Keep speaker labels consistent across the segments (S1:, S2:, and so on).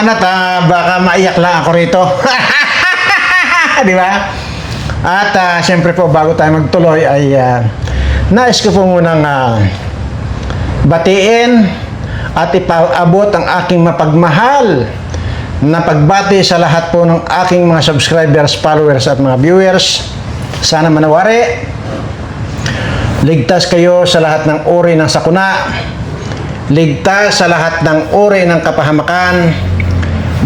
S1: pasensyahan at baka maiyak lang ako rito. Di ba? At siyempre po, bago tayo magtuloy ay nais ko po munang batiin at ipaabot ang aking mapagmahal na pagbati sa lahat po ng aking mga subscribers, followers at mga viewers. Sana manawari, ligtas kayo sa lahat ng uri ng sakuna, ligtas sa lahat ng uri ng kapahamakan,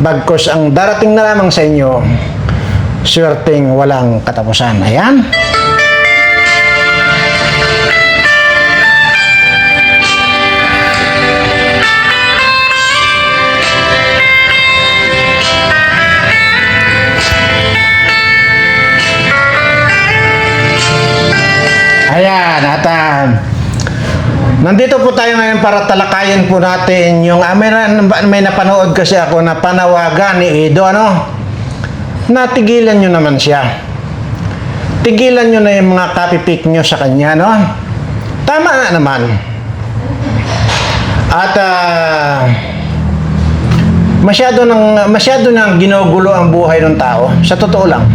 S1: bagkus ang darating na lamang sa inyo, swerteng walang katapusan. Ayan. Ayan, at nandito po tayo ngayon para talakayin po natin yung may napanood kasi ako na panawagan ni Edo, natigilan nyo naman siya. Tigilan nyo na yung mga copy-pick nyo sa kanya, no? Tama na naman. At masyado nang ginugulo ang buhay ng tao. Sa totoo lang.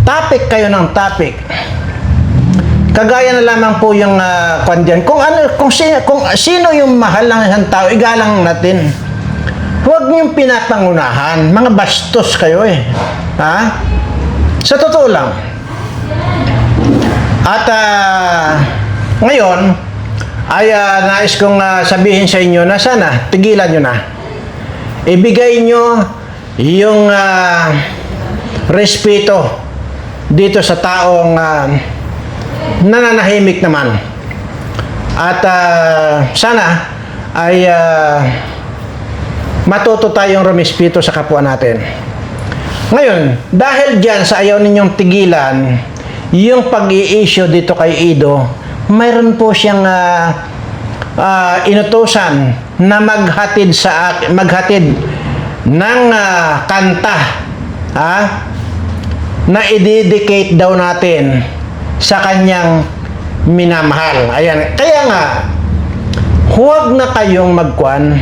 S1: Topic kayo ng topic. Kagaya na lamang po yung kung sino yung mahal ng isang tao, igalang natin. Huwag niyong pinapangunahan. Mga bastos kayo eh. Ha? Sa totoo lang. At ngayon, ay nais kong sabihin sa inyo na sana, tigilan nyo na. Ibigay nyo yung respeto dito sa taong nananahimik naman. At sana ay matuto tayong rumispeto sa kapwa natin. Ngayon, dahil dyan sa ayaw ninyong tigilan yung pag-i-issue dito kay Edo, mayroon po siyang inutusan na maghatid ng kanta na i-dedicate daw natin sa kanyang minamahal. Ayan. Kaya nga, huwag na kayong magkwan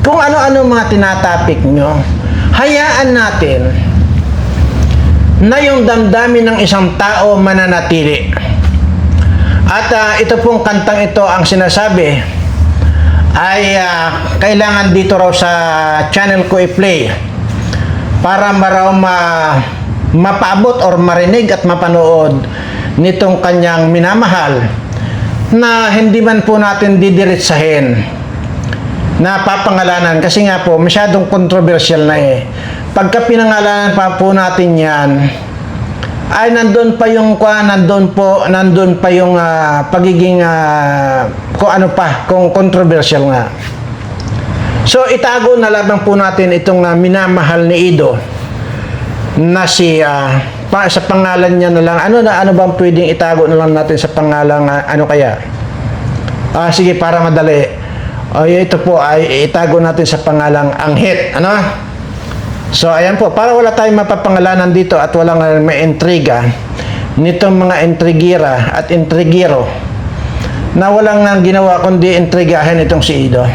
S1: kung ano-ano mga tinatapik nyo. Hayaan natin na yung damdamin ng isang tao mananatili. At ito pong kantang ito ang sinasabi ay kailangan dito raw sa channel ko i-play para mapaabot or marinig at mapanood nitong kanyang minamahal na hindi man po natin didiretsahin na papangalanan kasi nga po masyadong controversial na eh. Pagka pinangalanan pa po natin yan ay nandun pa yung pagiging kung ano pa, kung controversial nga. So itago na lamang po natin itong minamahal ni Edo na si sa pangalan niya na lang. Ano bang pwedeng itago na lang natin sa pangalan kaya? Sige, para madali. Ito po ay itago natin sa pangalang Anghit. So ayan po, para wala tayong mapapangalanan dito at walang may intriga nitong mga intrigira at intrigiro na walang nang ginawa kundi intrigahin itong si Edo.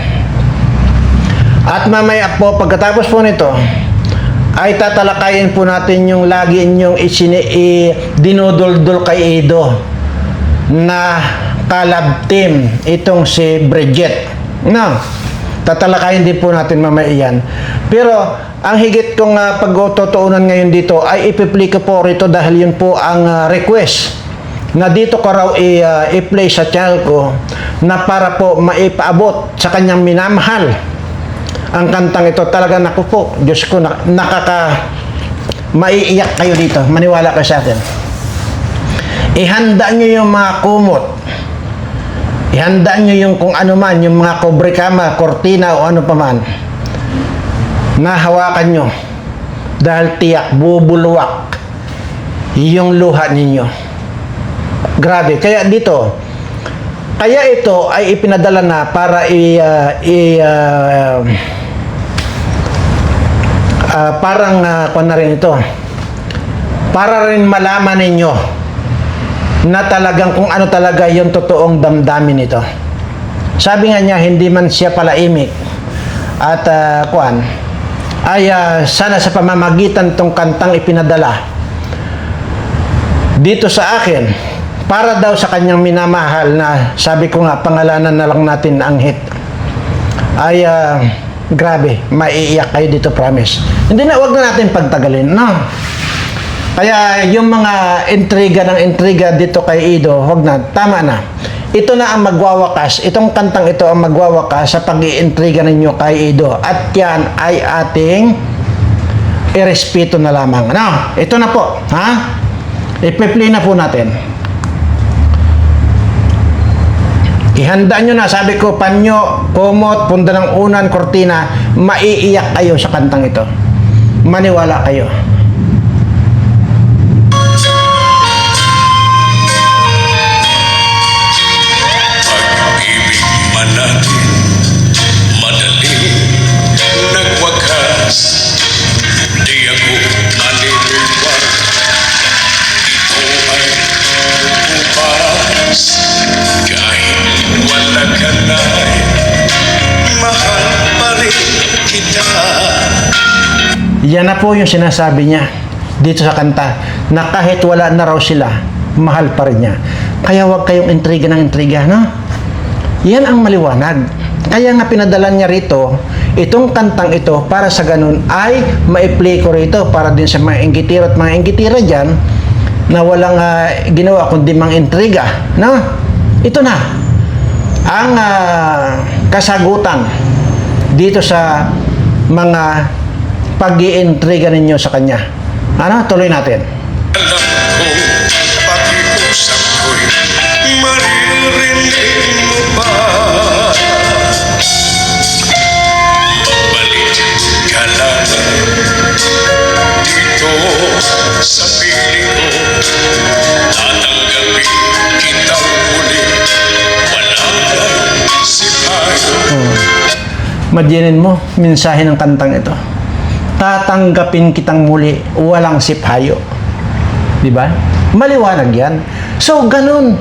S1: At mamaya po, pagkatapos po nito ay tatalakayin po natin yung lagi inyong dinuduldul kay Edo na kalab team itong si Bridget. Tatalakayin din po natin mamaya yan. Pero ang higit kong pagtutuunan ngayon dito ay ipiplay ko po rito dahil yun po ang request na dito ko raw i-play sa channel ko na para po maipaabot sa kanyang minamahal ang kantang ito. Talaga naku po, Diyos ko, maiiyak kayo dito. Maniwala kayo sa akin. Ihanda nyo yung mga kumot. Ihanda nyo yung kung ano man, yung mga kobrikama, kortina o ano pa man. Nahawakan nyo. Dahil tiyak, bubulwak yung luha ninyo. Grabe. Kaya dito, ito ay ipinadala na para kung na rin ito. Para rin malaman ninyo na talagang kung ano talaga yung totoong damdamin nito. Sabi nga niya, hindi man siya palaimik at sana sa pamamagitan tong kantang ipinadala dito sa akin para daw sa kanyang minamahal na sabi ko nga pangalanan na lang natin ang hit ay grabe, maiiyak kayo dito, promise. Hindi na, wag na natin pagtagalin, no? Kaya yung mga intriga dito kay Ido, wag na, tama na. Ito na ang magwawakas, itong kantang ito ang magwawakas sa pag-iintriga ninyo kay Ido. At yan ay ating irespeto na lamang. Ano? Ito na po, ha? I-play na po natin. Ihanda nyo na, sabi ko, panyo, kumot, punda ng unan, kortina, maiiyak kayo sa kantang ito. Maniwala kayo.
S2: Pag-ibig man natin, madaling nagwakas. Di ako maniniwag, ito ay bukas. Kahit wala ka na, mahal pa rin kita.
S1: Yan na po yung sinasabi niya dito sa kanta, na kahit wala na raw sila, mahal pa rin niya. Kaya wag kayong intriga ng intriga, no? Yan ang maliwanag. Kaya nga pinadala niya rito, itong kantang ito, para sa ganun ay ma-play ko rito para din sa mga inggitiro at mga inggitira dyan na walang ginawa kundi mang intriga, no? Ito na ang kasagutan dito sa mga pag-iintriga ninyo sa kanya. Ano? Tuloy natin.
S2: Alam ko, pakiusap ko'y maririnig mo ba? Babalik ka lang dito sa piling ko. Tatanggapin kitang muli, wala nang sipayo.
S1: Madyanin mo, mensahe ng kantang ito. Tatanggapin kitang muli, walang sipayo. Diba? Maliwanag yan. So, ganun.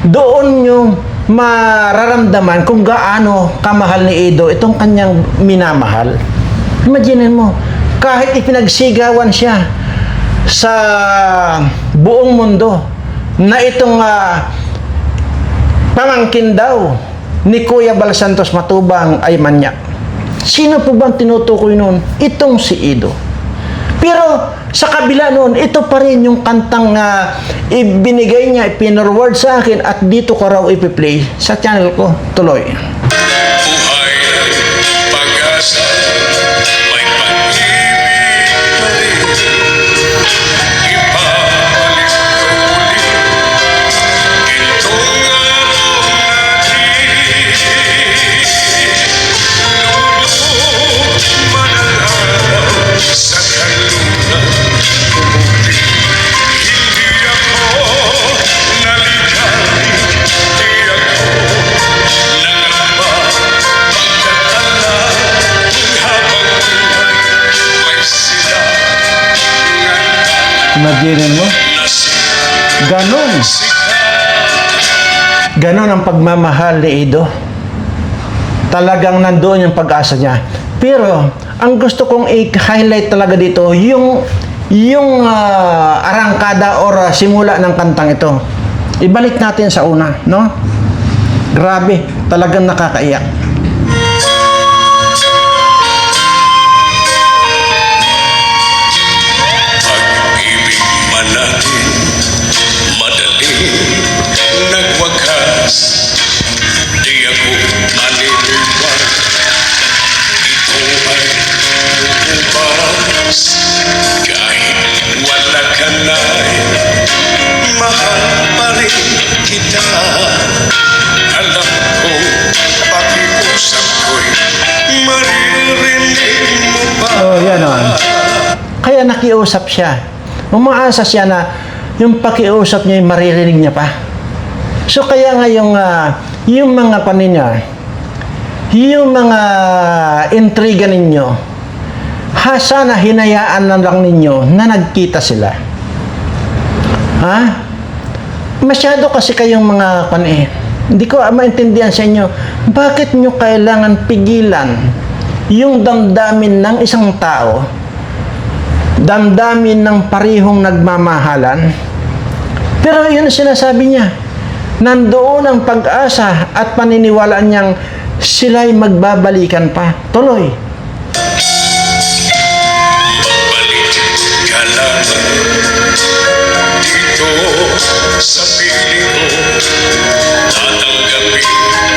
S1: Doon yung mararamdaman kung gaano kamahal ni Ido itong kanyang minamahal. Imaginin mo, kahit ipinagsigawan siya sa buong mundo na itong pamangkin daw ni Kuya Bal Santos Matubang ay manyak. Sino po bang tinutukoy noon? Itong si Ido. Pero sa kabila noon, ito pa rin yung kantang ibinigay niya, ipinurward sa akin at dito ko raw ipi-play sa channel ko. Tuloy.
S2: Buhay ng pag-asa, may pag-ibig pa rin. Ibabalik ko ulit itong araw natin. Lulo man ang araw sa kanlunan kumuti. Hindi ako naligalig, di ako nangamba. Pagkatala habang buhay, may sila
S1: Imaginin mo, ganon. Ganon ang pagmamahal ni Ido. Talagang nandoon yung pag-asa niya. Pero, ang gusto kong i-highlight talaga dito, yung arangkada or simula ng kantang ito. Ibalik natin sa una, no? Grabe, talagang nakakaiyak.
S2: Pag-ibig man natin, madaling nagwakas. Di ako maniniwag, ito ay bukas. Kahit wala ka na, mahal pa rin kita. Alam ko, pakiusap ko'y maririnig mo ba?
S1: Oh, yan o. Kaya nakiusap siya. Umaasa siya na yung pakiusap niya, maririnig niya pa. So, kaya nga yung mga kanina, yung mga intriga ninyo, sana hinayaan na lang ninyo na nagkita sila. Ha? Masyado kasi kayong mga hindi ko maintindihan sa inyo, bakit nyo kailangan pigilan yung damdamin ng isang tao, damdamin ng parihong nagmamahalan. Pero yun ang sinasabi niya, nandoon ang pag-asa at paniniwalaan niyang sila'y magbabalikan pa. Tuloy.
S2: Balik ka lang dito sa piling ko. Tatanggapin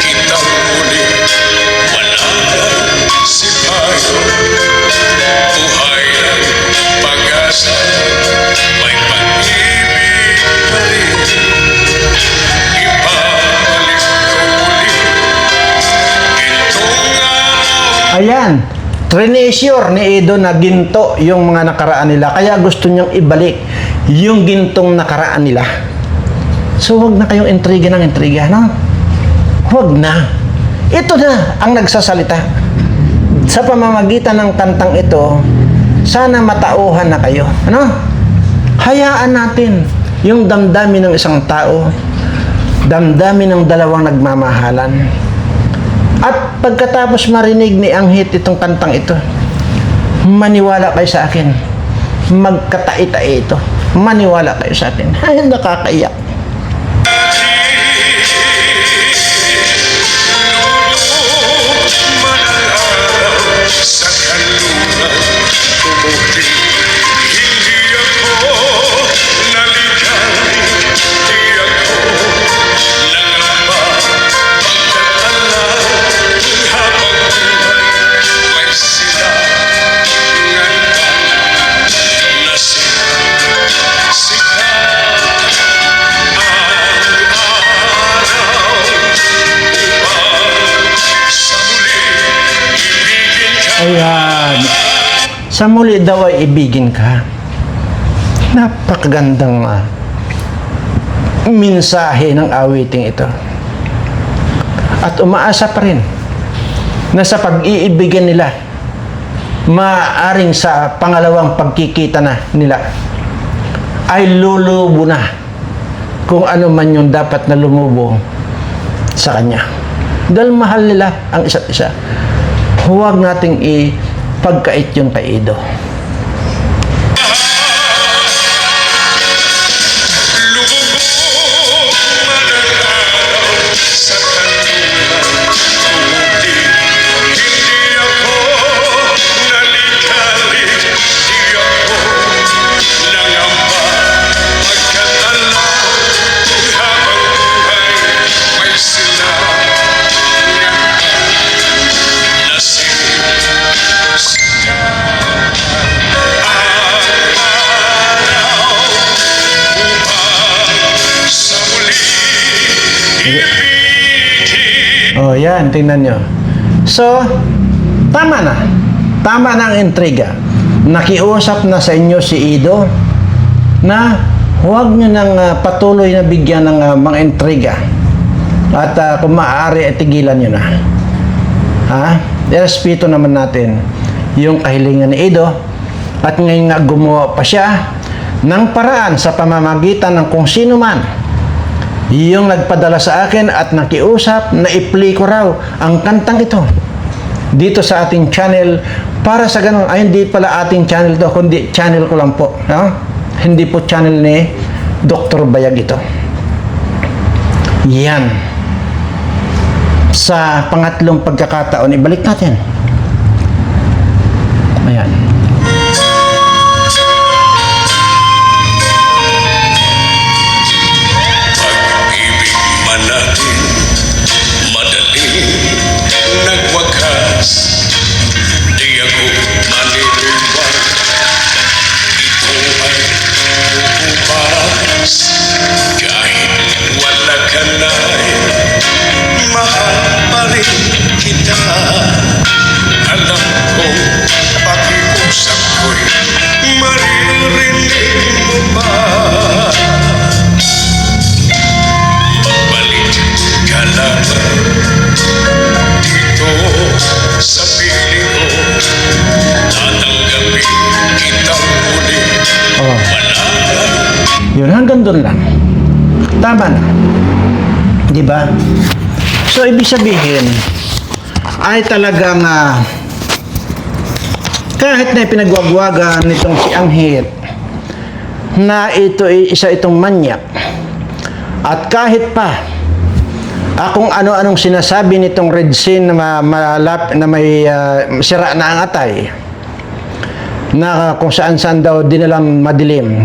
S2: kitang muli. Wala nang sipayo. Buhay ng pag-asa. May pag-ibig pa rin. Ibabalik ko muli itong araw.
S1: Ayan, treasure ni Edo na ginto yung mga nakaraan nila. Kaya gusto niyang ibalik yung gintong nakaraan nila. So, huwag na kayong intriga ng intriga, no? Huwag na. Ito na ang nagsasalita. Sa pamamagitan ng kantang ito, sana matauhan na kayo. Ano? Hayaan natin yung damdamin ng isang tao, damdamin ng dalawang nagmamahalan. At pagkatapos marinig ni Anghit itong kantang ito, maniwala kayo sa akin. Magkatai-tai ito. Maniwala kayo sa akin. Ay, nakakaiyak.
S2: Sa kanluran tumuti. Hindi ako naligali. Di ako nangamba. Pagkatala habang buhay may silangan pa na sikat ang araw upang sa muli ibigin ka.
S1: Ayan. Sa muli daw ay ibigin ka. Napakagandang mensahe ng awiting ito. At umaasa pa rin na sa pag-iibigan nila, maaaring sa pangalawang pagkikita na nila, ay lulubo na kung ano man yung dapat na lumubo sa kanya. Dahil mahal nila ang isa't isa. Huwag nating ipagkait yun kay Edo.
S2: Lubog man ang araw sa kanluran tumuti. Hindi ako naligali. Di ako nangamba. Pagkatala habang buhay may silangan pa na
S1: Oh, yan, tingnan nyo. So, tama na. Tama na ang intriga. Nakiusap na sa inyo si Edo na huwag nyo nang patuloy na bigyan ng mga intriga. At kung maaari, tigilan nyo na. Ha? Irespeto naman natin yung kahilingan ni Edo. At ngayon nga gumawa pa siya ng paraan sa pamamagitan ng kung sino man yung nagpadala sa akin at nakiusap na i-play ko raw ang kantang ito dito sa ating channel para sa ganun. Ay, hindi pala ating channel to, kundi channel ko lang po, no? Hindi po channel ni Dr. Bayag ito. Yan. Sa pangatlong pagkakataon, ibalik natin. Ayan.
S2: Pag-ibig man natin madaling nagwakas. Di ako maniniwala ito ay bubukas. Kahit wala ka na, mahal pa rin kita. Alam ko pakiusap ko'y maririnig mo pa. Balik ka lang dito sa piling ko. Tatanggapin kitang muli.
S1: Oh.
S2: Wala na.
S1: Yun, hanggang doon lang. Tama na. Di ba? So, ibig sabihin, ay talagang kahit na pinagwagwagan nitong si Anghit na ito ay isa itong manyak, at kahit pa kung ano-anong sinasabi nitong Red Sea na, na may sira na ang atay, na kung saan-saan daw dinalang madilim,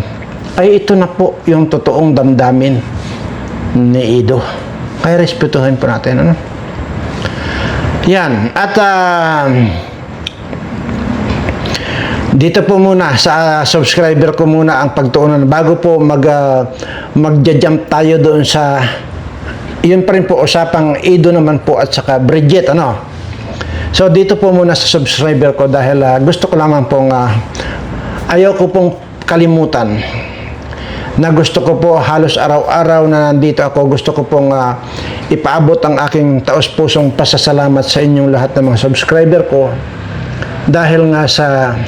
S1: ay ito na po yung totoong damdamin ni Ido. Kaya respetuhin po natin, ano? Yan. At dito po muna sa subscriber ko muna ang pagtuunan bago po magja-jump tayo doon sa yun pa rin po usapang Ido naman po at saka Bridget, ano. So dito po muna sa subscriber ko dahil gusto ko lamang pong ayaw ko pong kalimutan na gusto ko po halos araw-araw na nandito ako, gusto ko pong ipaabot ang aking taos-pusong pasasalamat sa inyong lahat ng mga subscriber ko dahil nga sa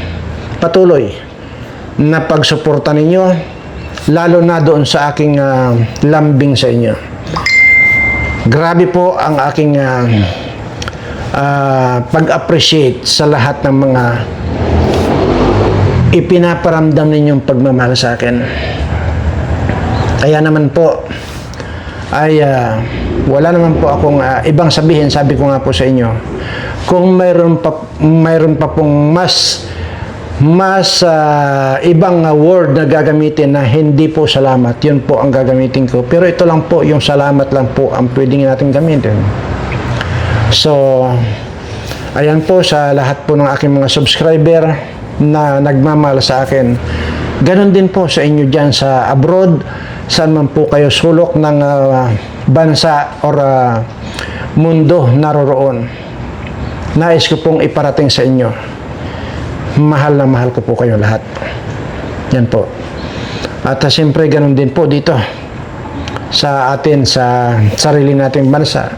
S1: patuloy na pagsuporta ninyo, lalo na doon sa aking lambing sa inyo. Grabe po ang aking pag-appreciate sa lahat ng mga ipinaparamdam ninyong pagmamahal sa akin. Kaya naman po ay wala naman po akong ibang sabihin. Sabi ko nga po sa inyo, kung mayroon pa pong mas ibang word na gagamitin na hindi po salamat, yun po ang gagamitin ko. Pero ito lang po, yung salamat lang po ang pwedeng natin gamitin. So, ayan po sa lahat po ng aking mga subscriber na nagmamahal sa akin. Ganon din po sa inyo dyan sa abroad, saan man po kayo sulok ng bansa or mundo naroroon. Nais ko pong iparating sa inyo, mahal na mahal ko po kayo lahat. Yan po. At siyempre ganon din po dito sa atin, sa sarili nating bansa,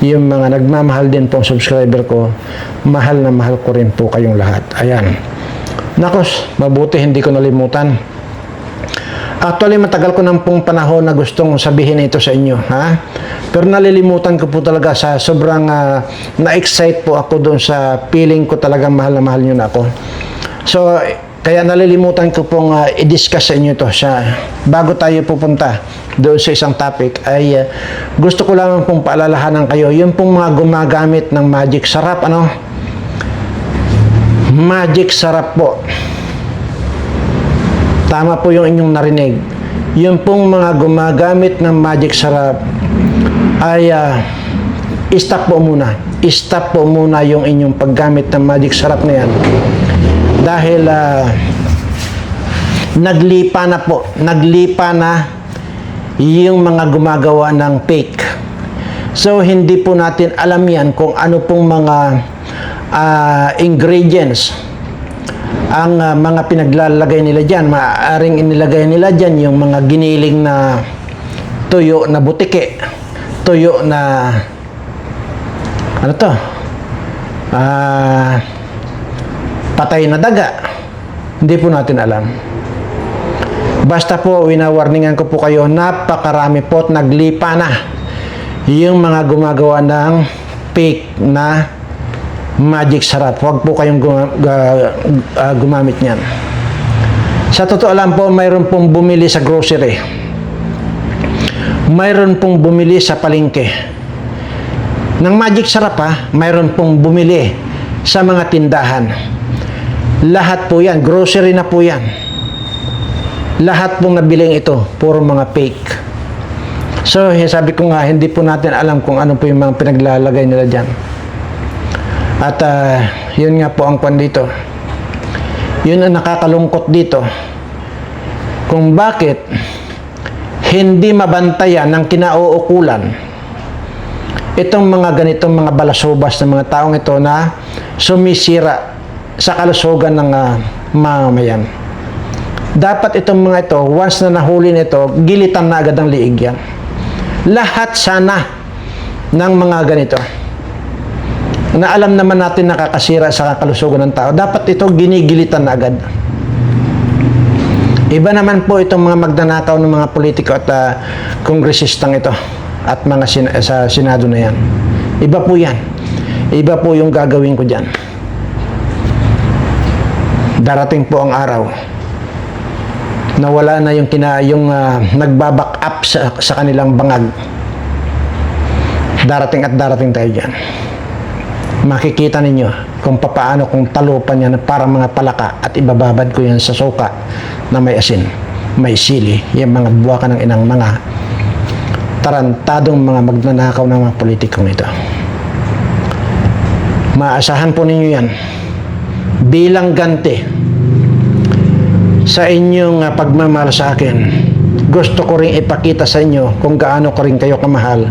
S1: yung mga nagmamahal din pong subscriber ko, mahal na mahal ko rin po kayong lahat. Ayan. Nakos, mabuti hindi ko nalimutan. Actually, matagal ko nang pong panahon na gustong sabihin ito sa inyo, ha? Pero nalilimutan ko po talaga sa sobrang na-excite po ako doon sa feeling ko talagang mahal na mahal nyo na ako. So, kaya nalilimutan ko pong i-discuss sa inyo ito. Bago tayo pupunta doon sa isang topic, ay gusto ko lang pong paalalahanan kayo, yung pong mga gumagamit ng magic sarap, ano? Magic sarap po. Tama po yung inyong narinig. Yung pong mga gumagamit ng magic sarap ay stop po muna. Stop po muna yung inyong paggamit ng magic sarap na yan. Dahil naglipa na po. Naglipa na yung mga gumagawa ng fake. So, hindi po natin alam yan kung ano pong mga ingredients ang mga pinaglalagay nila dyan. Maaaring inilagay nila dyan yung mga giniling na tuyo na butike, tuyo na ano to, patay na daga. Hindi po natin alam. Basta po, winawarningan ko po kayo, napakarami po at naglipa na yung mga gumagawa ng fake na magic sarap. Huwag po kayong gumamit niyan. Sa totoo lang po, mayroon pong bumili sa grocery. Mayroon pong bumili sa palengke. Ng magic sarap, ha, mayroon pong bumili sa mga tindahan. Lahat po yan, grocery na po yan. Lahat pong nabiling ito, puro mga fake. So, sabi ko nga, hindi po natin alam kung ano po yung mga pinaglalagay nila dyan. At yun nga po ang kwan dito. Yun ang nakakalungkot dito. Kung bakit hindi mabantayan ng kinauukulan itong mga ganitong mga balasubas ng mga taong ito na sumisira sa kalusugan ng mamamayan. Dapat itong mga ito, once na nahuli nito, gilitan na agad ang liig yan. Lahat sana ng mga ganito na alam naman natin nakakasira sa kalusugan ng tao, dapat ito ginigilitan na agad. Iba naman po itong mga magnanakaw ng mga politiko at kongresistang ito at mga sa Senado na yan. Iba po yan. Iba po yung gagawin ko dyan. darating po ang araw na wala na yung nagbaback up sa kanilang bangag. Darating at darating tayo dyan. Makikita ninyo kung papaano kung talupan yan para mga palaka at ibababad ko yan sa suka na may asin, may sili, yung mga buwakan ng inang mga tarantadong mga magnanakaw ng mga politikong ito. Maasahan po ninyo yan bilang ganti sa inyong pagmamahal sa akin. Gusto ko rin ipakita sa inyo kung gaano ko rin kayo kamahal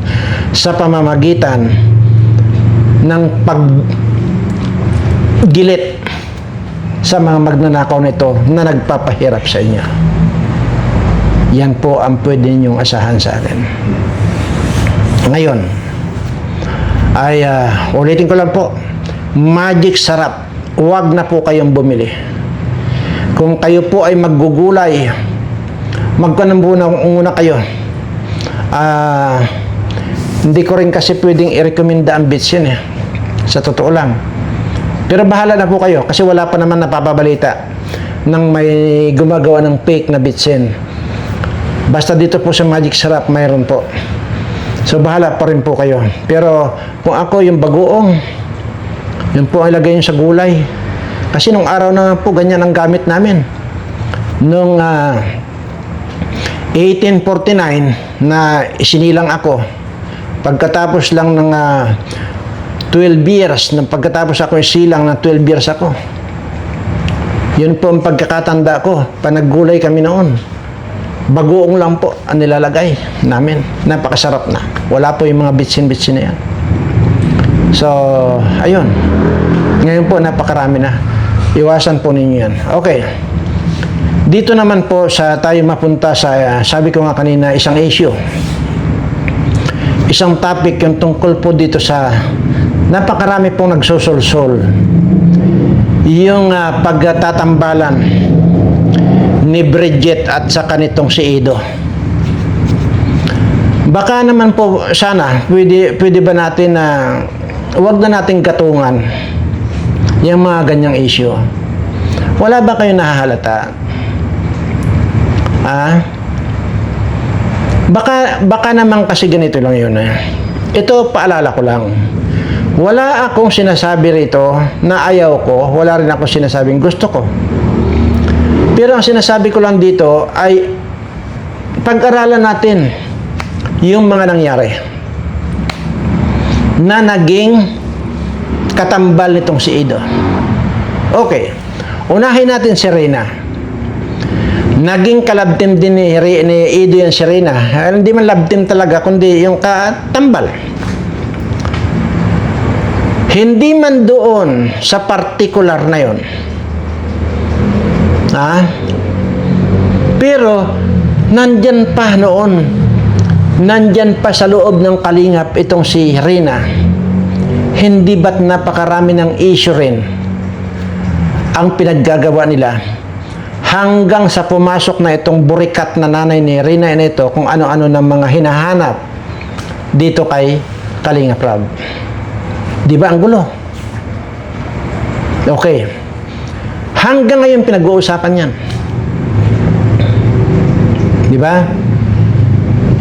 S1: sa pamamagitan ng paggilit sa mga magnanakaw nito na nagpapahirap sa inyo. Yan po ang pwede ninyong asahan sa akin. Ngayon, ay ulitin ko lang po, Magic Sarap, huwag na po kayong bumili. Kung kayo po ay maggugulay, muna kayo. Hindi ko rin kasi pwedeng i-recommenda ang Bitsin eh. Sa totoo lang. Pero bahala na po kayo kasi wala pa naman napapabalita nang may gumagawa ng fake na Bitsin. Basta dito po sa Magic Sarap, mayroon po. So bahala pa rin po kayo. Pero kung ako yung bagoong, yun po ang ilagay nyo sa gulay. Kasi nung araw na po, ganyan ang gamit namin. Nung 1849 na isinilang ako, pagkatapos lang ng 12 years, pagkatapos ako isilang ng 12 years ako. Yun po ang pagkakatanda ko. Panaggulay kami noon. Bagoong lang po ang nilalagay namin. Napakasarap na. Wala po yung mga bitsin-bitsin na yan. So, ayun. Ngayon po, napakarami na. Iwasan po ninyo yan. Okay. Dito naman po sa tayo mapunta sa, sabi ko nga kanina, isang issue. Isang topic yung tungkol po dito sa napakarami pong nagsusulsol. Yung pagtatambalan ni Bridget at saka nitong si Ido. Baka naman po sana, pwede ba natin na huwag na nating gatungan yung mga ganyang issue. Wala ba kayo nahahalata? Baka naman kasi ganito lang yun eh. Ito, paalala ko lang. Wala akong sinasabi rito na ayaw ko. Wala rin akong sinasabing gusto ko. Pero ang sinasabi ko lang dito ay pag-aralan natin yung mga nangyari na naging katambal nitong si Ido. Okay. Unahin natin si Reyna. Naging kalabtim din ni Ido yan si Reyna. Hindi man labtim talaga, kundi yung katambal. Hindi man doon sa particular na yon. Pero nandyan pa noon. Nandyan pa sa loob ng kalingap itong si Reyna. Hindi ba't napakarami ng issue rin ang pinaggagawa nila hanggang sa pumasok na itong burikat na nanay ni Reyna ito kung ano-ano ng mga hinahanap dito kay Kalingap Rab. Di ba ang gulo? Okay. Hanggang ngayon pinag-uusapan yan. Di ba?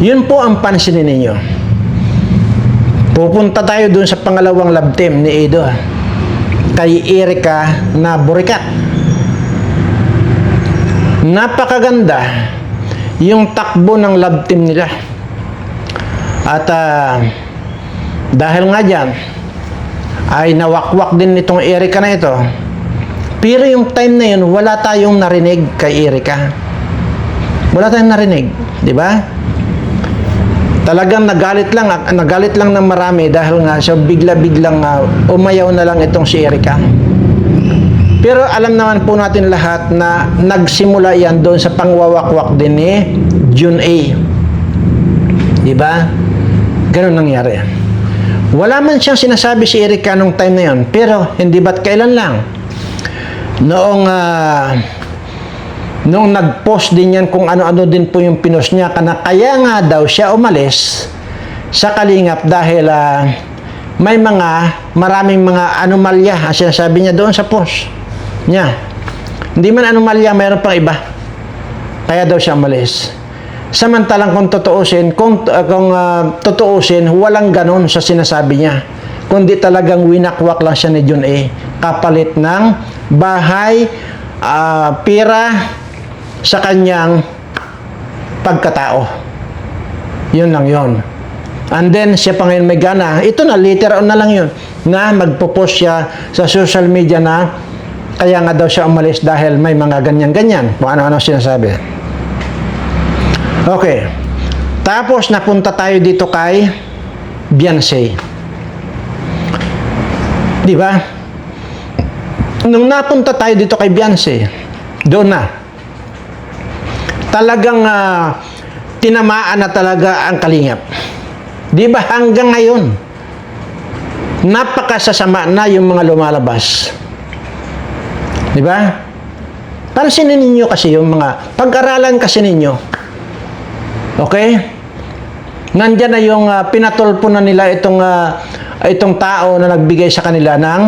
S1: Yun po ang pansinin ninyo. Pupunta tayo dun sa pangalawang love team ni Ido kay Erica na burikat. Napakaganda yung takbo ng love team nila. At dahil nga dyan ay nawakwak din itong Erica na ito. Pero yung time na yun, wala tayong narinig kay Erica. Wala tayong narinig, di ba? Talagang nagalit lang ng marami dahil nga siya bigla-biglang umayaw na lang itong si Erica. Pero alam naman po natin lahat na nagsimula yan doon sa pangwawakwak din ni June A. Di ba? Ganun nangyari. Wala man siyang sinasabi si Erica nung time na yon, pero hindi ba't kailan lang. Noong nag-post din yan kung ano-ano din po yung pinost niya, kaya nga daw siya umalis sa Kalingap dahil maraming mga anomalya ang sinasabi niya doon sa post niya. Hindi man anomalya, mayroon pang iba. Kaya daw siya umalis. Samantalang kung tutuusin, walang ganon sa sinasabi niya. Kundi talagang winakwak lang siya ni John A. Kapalit ng bahay, pera sa kanyang pagkatao. Yun lang yun. And then, siya pa ngayon may gana. Ito na, later on na lang yun. Na magpo-post siya sa social media na kaya nga daw siya umalis dahil may mga ganyan-ganyan. Kung ano-ano sinasabi. Okay. Tapos, napunta tayo dito kay Beyonce. Di ba? Nung napunta tayo dito kay Beyonce, doon na. Talagang tinamaan na talaga ang kalingap. Di ba hanggang ngayon, napakasasama na yung mga lumalabas. Di ba? Pansinin ninyo kasi yung mga, pag-aralan kasi ninyo. Okay? Nandyan na yung pinatulpo na nila itong tao na nagbigay sa kanila ng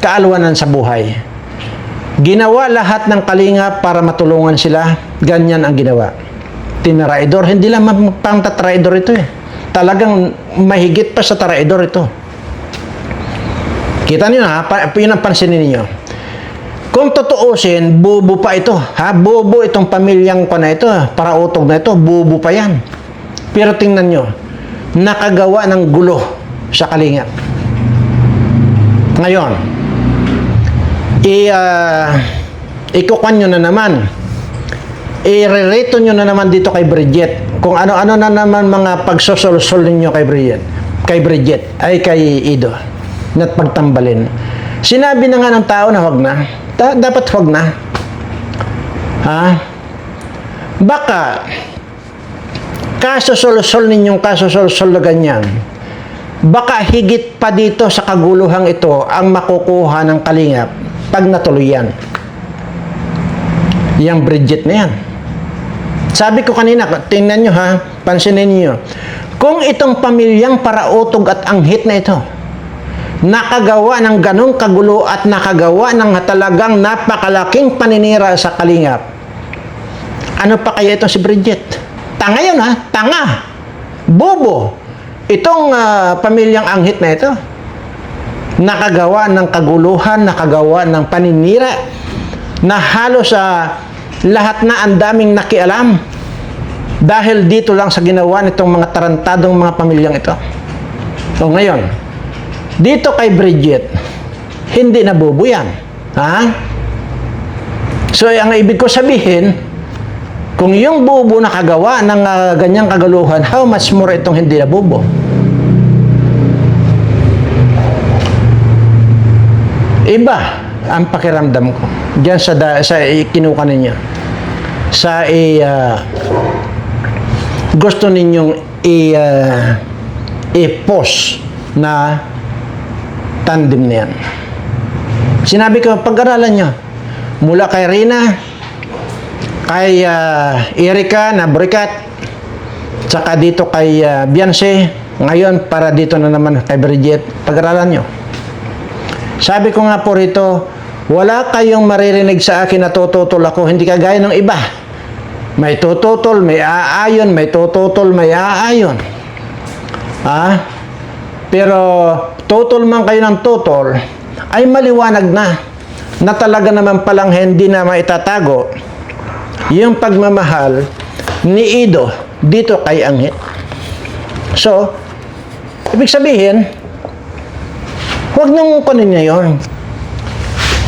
S1: kaalwanan sa buhay. Ginawa lahat ng kalingap para matulungan sila. Ganyan ang ginawa. Tinaraidor. Hindi lang pang tatraidor ito eh. Talagang mahigit pa sa taraidor ito. Kita niyo ha? Yun ang pansinin niyo. Kung tutuusin, bubo pa ito. Ha? Bubo itong pamilyang ko na ito. Parautog na ito. Bubo pa yan. Pero tingnan nyo. Nakagawa ng gulo sa kalingap. Ngayon, ikukuhan nyo na naman. I-relate nyo na naman dito kay Bridget. Kung ano-ano na naman mga pagsosolsol ninyo kay Bridget. Kay Ido. Na't pagtambalin. Sinabi na nga ng tao na wag na. Dapat wag na. Ha? Baka kasosolsol ninyong kasosolsol na ganyan. Baka higit pa dito sa kaguluhang ito ang makukuha ng kalingap pag natuloy yan. Yang Bridget na yan. Sabi ko kanina, tingnan nyo ha, pansinin nyo. Kung itong pamilyang parautog at anghit na ito, nakagawa ng ganong kagulo at nakagawa ng talagang napakalaking paninira sa kalingap, ano pa kaya ito si Bridget? Tanga yun ha, tanga. Bobo. Itong pamilyang anghit na ito, nakagawa ng kaguluhan, nakagawa ng paninira, na halos lahat na ang daming nakialam dahil dito lang sa ginawa nitong mga tarantadong mga pamilyang ito. So ngayon, dito kay Bridget, hindi na bobo yan. Ha? So ang ibig ko sabihin, kung yung bobo nakagawa ng ganyang kagaluhan, how much more itong hindi na bobo? Iba ang pakiramdam ko diyan sa kinuha ninyo. Gusto ninyong i-post na tandem na yan. Sinabi ko, pag-aralan nyo. Mula kay Rina, kay Erika na Burikat, saka dito kay Beyonce, ngayon para dito na naman kay Bridget, pag-aralan nyo. Sabi ko nga po rito, wala kayong maririnig sa akin na tututol ako, hindi kagaya ng iba. May tututol, may aayon, may tututol, may aayon. Ha? Pero tutol man kayo ng tutol, ay maliwanag na talaga naman palang hindi na maitatago yung pagmamahal ni Ido dito kay Anghit. So, ibig sabihin, huwag niyong kunin niya yun.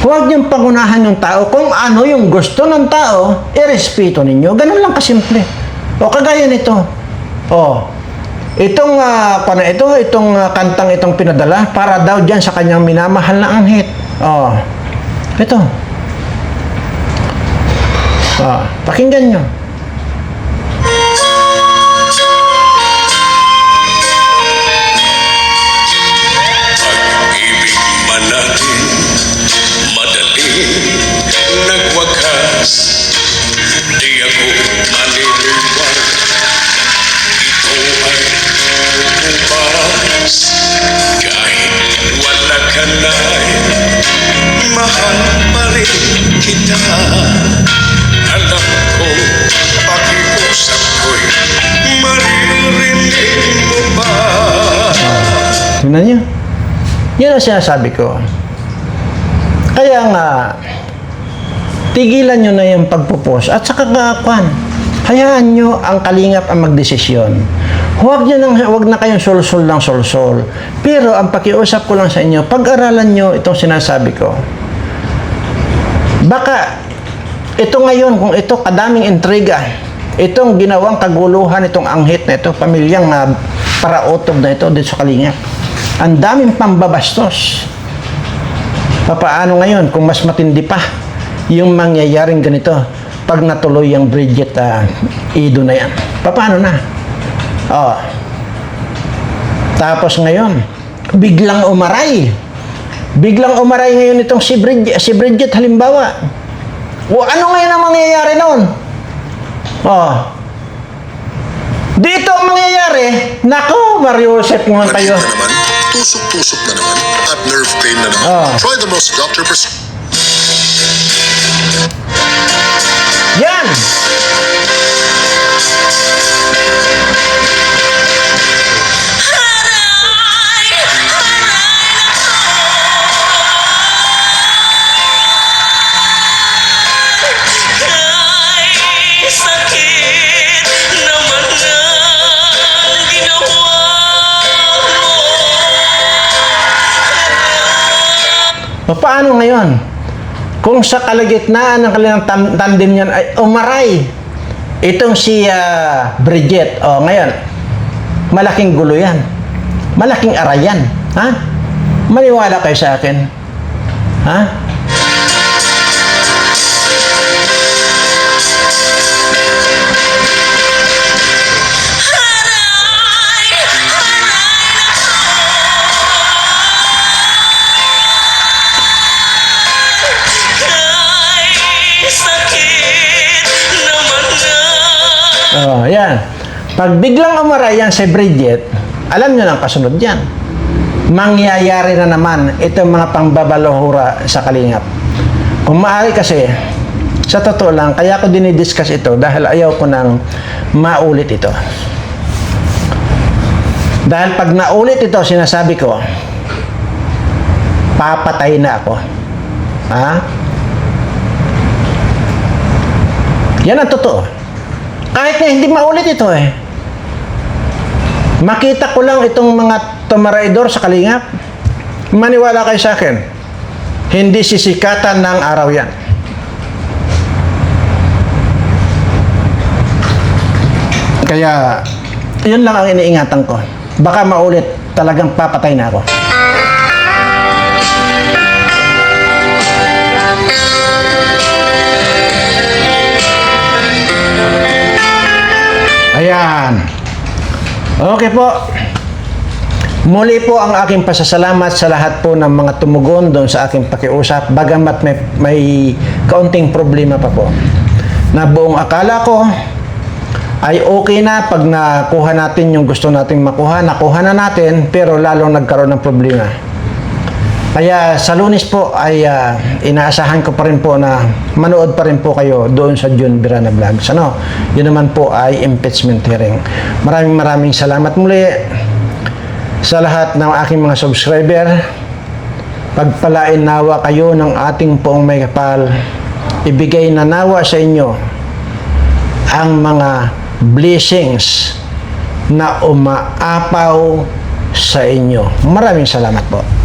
S1: Huwag niyong pangunahan yung tao. Kung ano yung gusto ng tao, irespeto ninyo. Ganun lang kasimple. O kagaya nito. O, itong kantang itong pinadala para daw dyan sa kanyang minamahal na Anghit. O, ito. O, pakinggan nyo.
S2: Pag-ibig man natin madaling nagwakas, di ako maniniwag ito ay bukas. Kahit wala ka na,
S1: Tingnan nyo. Yan ang sinasabi ko. Kaya nga, tigilan nyo na yung pagpupost at saka kakakuan. Hayaan nyo ang kalingap ang magdesisyon. Huwag na kayong solsol ng solsol. Pero ang pakiusap ko lang sa inyo, pag-aralan nyo itong sinasabi ko. Baka ito ngayon, kung ito kadaming intriga, itong ginawang kaguluhan, itong anghit na ito, pamilyang paraotob na ito dito sa kalingap. Ang daming pambabastos. Papaano ngayon kung mas matindi pa yung mangyayaring ganito pag natuloy yung Bridget Ido na yan? Papaano na? Oh. Tapos ngayon, biglang umaray. Biglang umaray ngayon itong si Bridget halimbawa. O ano ngayon ang mangyayari noon? Oh. Dito ang mangyayari, nako, Mariusep naman kayo.
S3: Na naman, tusok-tusok na naman, at nerve pain na naman. Try the most doctor
S1: Yan!
S2: sakit naman ang ginawa mo.
S1: Paano ngayon? Kung sa kalagitnaan ng kanilang tandem niyan ay umaray itong si Bridget, ngayon, malaking gulo yan. Malaking arayan. Ha? Maniwala kayo sa akin. Ha? Yan. Pag biglang umaray yan si Bridget, alam nyo ng kasunod yan. Mangyayari na naman itong mga pangbabalohura sa kalingap. Kung maaari kasi, sa totoo lang, kaya ko dinidiscuss ito dahil ayaw ko nang maulit ito. Dahil pag naulit ito, sinasabi ko, papatay na ako. Ha? Yan ang totoo. Kahit na hindi maulit ito eh. Makita ko lang itong mga tumaraidor sa kalingap. Maniwala kayo sa akin. Hindi sisikatan ng araw yan. Kaya, yun lang ang iniingatan ko. Baka maulit, talagang papatay na ako. Ayan. Okay po. Muli po ang aking pasasalamat sa lahat po ng mga tumugon doon sa aking pakiusap. Bagamat may kaunting problema pa po. Na buong akala ko ay okay na pag nakuha natin yung gusto nating makuha. Nakuha na natin pero lalong nagkaroon ng problema. Kaya sa Lunes po ay inaasahan ko pa rin po na manood pa rin po kayo doon sa June Birana Vlogs. Yun naman po ay impeachment hearing. Maraming salamat muli sa lahat ng aking mga subscriber. Pagpalain nawa kayo ng ating poong may kapal. Ibigay na nawa sa inyo ang mga blessings na umaapaw sa inyo. Maraming salamat po.